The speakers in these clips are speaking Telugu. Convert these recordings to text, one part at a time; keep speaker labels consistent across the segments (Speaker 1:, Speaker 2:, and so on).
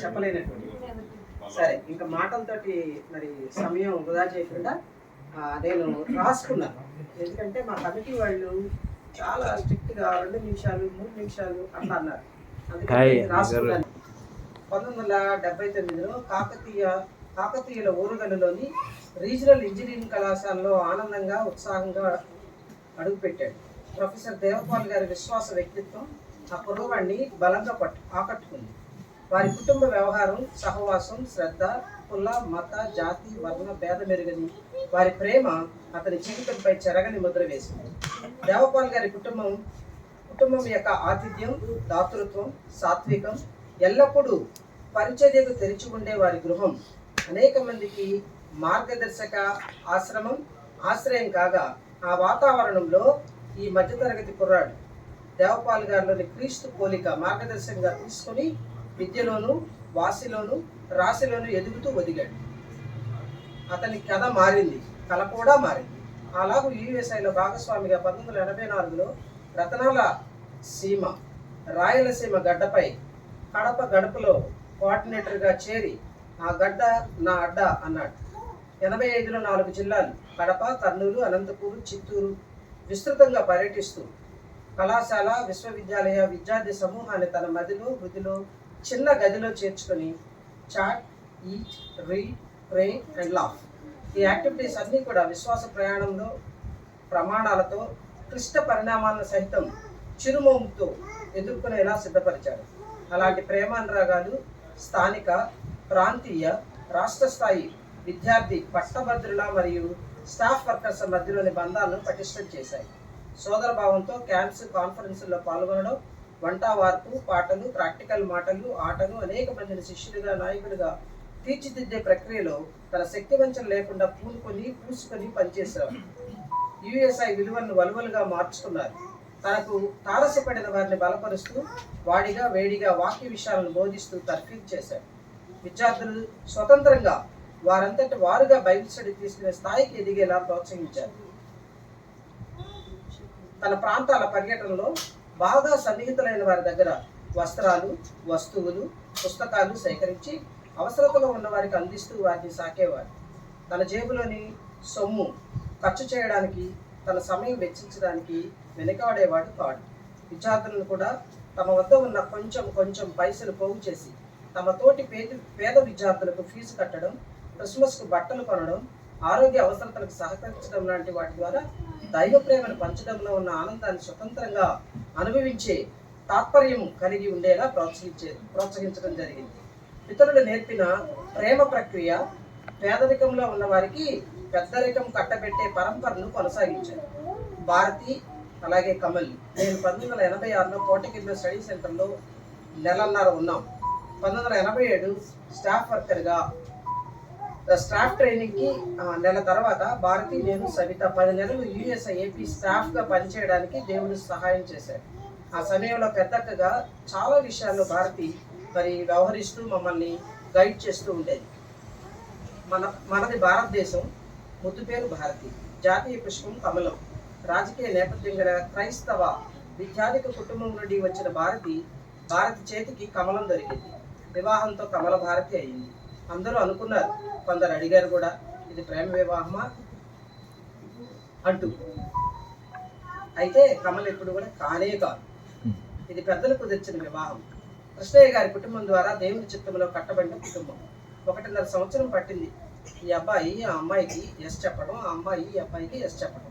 Speaker 1: చెప్పలేనటువంటి. సరే, ఇంకా మాటలతోటి మరి సమయం వృధా చేయకుండా నేను రాసుకున్నాను. ఎందుకంటే మా కమిటీ వాళ్ళు చాలా స్ట్రిక్ట్గా 2 నిమిషాలు 3 నిమిషాలు అట్లా అన్నారు. అందుకని రాసుకున్నాను. 1979లో కాకతీయుల ఓరుగల్లులోని రీజనల్ ఇంజనీరింగ్ కళాశాలలో ఆనందంగా ఉత్సాహంగా అడుగుపెట్టాడు. ప్రొఫెసర్ దేవపాల్ గారి విశ్వాస వ్యక్తిత్వం ఆ కుర్రవాడిని బలంగా ఆకట్టుకుంది. వారి కుటుంబ వ్యవహారం, సహవాసం, శ్రద్ధ, కుల, మత, జాతి, వర్ణ భేదమెరుగని వారి ప్రేమ అతని జీవితంపై చెరగని ముద్ర వేసింది. దేవపాల్ గారి కుటుంబం యొక్క ఆతిథ్యం, దాతృత్వం, సాత్వికం, ఎల్లప్పుడూ పరిచర్యకు తెరిచి ఉండే వారి గృహం అనేక మందికి మార్గదర్శక ఆశ్రయం కాగా, ఆ వాతావరణంలో ఈ మధ్యతరగతి కుర్రాడు దేవపాల్ గారిలోని క్రీస్తు పోలిక మార్గదర్శకంగా తీసుకుని విద్యలోను, వాసిలోను, రాశిలోను ఎదుగుతూ ఒదిగాడు. అతని కథ మారింది, కళ కూడా మారింది. అలాగూ యుఎస్ఐలో భాగస్వామిగా 1984లో రతనాల సీమ రాయలసీమ గడ్డపై కడప గడపలో కోఆర్డినేటర్గా చేరి ఆ గడ్డ నా అడ్డ అన్నాడు. 85లో 4 జిల్లాలు కడప, కర్నూలు, అనంతపూరు, చిత్తూరు విస్తృతంగా పర్యటిస్తూ కళాశాల, విశ్వవిద్యాలయ విద్యార్థి సమూహాన్ని తన హృదిలో చిన్న గదిలో చేర్చుకొని chat, eat, read, pray and laugh ఈ యాక్టివిటీస్ అన్నీ కూడా విశ్వాస ప్రయాణంలో ప్రమాణాలతో క్లిష్ట పరిణామాలను సహితం చిరుమోముతో ఎదుర్కొనేలా సిద్ధపరిచారు. అలాంటి ప్రేమానురాగాలు స్థానిక, ప్రాంతీయ, రాష్ట్ర స్థాయి విద్యార్థి పట్టభద్రుల మరియు స్టాఫ్ వర్కర్స్ మధ్యలోని బంధాలను పటిష్టం చేశాయి. సోదరభావంతో క్యాంప్స్, కాన్ఫరెన్సుల్లో పాల్గొనడం, వంట, వార్పు, పాటలు, ప్రాక్టికల్ మాటలు, ఆటలు, అనేక మందిని శిష్యులుగా, నాయకులుగా తీర్చిదిద్దే ప్రక్రియలో తన శక్తి వంచన లేకుండా పూసుకొని పనిచేశారు. యుఎస్ఐ విలువలను వలువలుగా మార్చుకున్నారు. తనకు తారసపడిన వారిని బలపరుస్తూ వేడిగా వాక్య విషయాలను బోధిస్తూ తర్ఫీదు చేశారు. విద్యార్థులు స్వతంత్రంగా వారంతటి వారుగా బైబిల్ స్టడీ తీసుకునే స్థాయికి ఎదిగేలా ప్రోత్సహించారు. తన ప్రాంతాల పర్యటనలో బాగా సన్నిహితులైన వారి దగ్గర వస్త్రాలు, వస్తువులు, పుస్తకాలు సేకరించి అవసరతలో ఉన్న వారికి అందిస్తూ వారిని సాకేవారు. తన జేబులోని సొమ్ము ఖర్చు చేయడానికి, తన సమయం వెచ్చించడానికి వెనుకాడేవాడు కాడు. విద్యార్థులను కూడా తమ వద్ద ఉన్న కొంచెం పైసలు పోగు చేసి తమ తోటి పేద విద్యార్థులకు ఫీజు కట్టడం, క్రిస్మస్కు బట్టలు కొనడం, ఆరోగ్య అవసరతలకు సహకరించడం లాంటి వాటి ద్వారా దైవ ప్రేమను పంచడంలో ఉన్న ఆనందాన్ని స్వతంత్రంగా అనుభవించే తాత్పర్యం కలిగి ఉండేలా ప్రోత్సహించడం జరిగింది. ఇతరులు నేర్పిన ప్రేమ ప్రక్రియ పేదరికంలో ఉన్న వారికి పెద్దరికం కట్టబెట్టే పరంపరను కొనసాగించారు. భారతి అలాగే కమల్ నేను 1986లో కోటగిరిలో స్టడీ సెంటర్లో నెలన్నర ఉన్నాం. 1987 స్టాఫ్ వర్కర్గా స్టాఫ్ ట్రైనింగ్కి నెల తర్వాత భారతి, నేను, సవిత 10 నెలలు యుఎస్ఐ ఏపీ స్టాఫ్గా పనిచేయడానికి దేవుడు సహాయం చేశారు. ఆ సమయంలో పెద్దక్కగా చాలా విషయాల్లో భారతి వ్యవహరిస్తూ మమ్మల్ని గైడ్ చేస్తూ ఉండేది. మనది భారతదేశం, ముద్దు పేరు భారతి, జాతీయ పుష్పం కమలం. రాజకీయ నేపథ్యం గల క్రైస్తవ విద్యాధిక కుటుంబం నుండి వచ్చిన భారతి చేతికి కమలం దొరికింది. వివాహంతో కమల భారతి అయింది. అందరూ అనుకున్నారు, కొందరు అడిగారు కూడా, ఇది ప్రేమ వివాహమా అంటూ. అయితే కమల ఎప్పుడు కూడా కానే కాదు, ఇది పెద్దలు కుదిర్చిన వివాహం. కృష్ణయ్య గారి కుటుంబం ద్వారా దేవుని చిత్తంలో కట్టబడిన కుటుంబం. 1.5 సంవత్సరం పట్టింది ఈ అబ్బాయి ఆ అమ్మాయికి ఎస్ చెప్పడం, ఆ అమ్మాయి ఈ అబ్బాయికి ఎస్ చెప్పడం.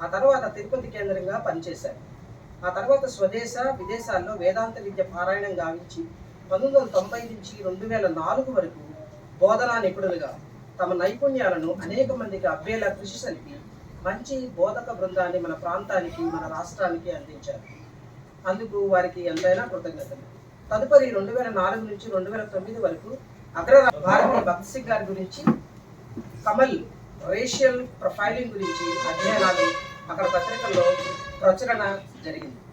Speaker 1: ఆ తర్వాత తిరుపతి కేంద్రంగా పనిచేశారు. ఆ తర్వాత విదేశాల్లో వేదాంత విద్య పారాయణం గావించి 1990 నుంచి 2004 వరకు బోధనా నిపుణులుగా తమ నైపుణ్యాలను అనేక మందికి అబ్బేలా కృషి సలిపి మంచి బోధక బృందాన్ని మన ప్రాంతానికి, మన రాష్ట్రానికి అందించారు. అందుకు వారికి ఎంతైనా కృతజ్ఞతలు. తదుపరి 2004 నుంచి 2009 వరకు భారతీయ భక్త్ సింగ్ గారి గురించి, కమల్ రేషియల్ ప్రొఫైలింగ్ గురించి అధ్యయనాలు అక్కడ పత్రికల్లో ప్రచురణ జరిగింది.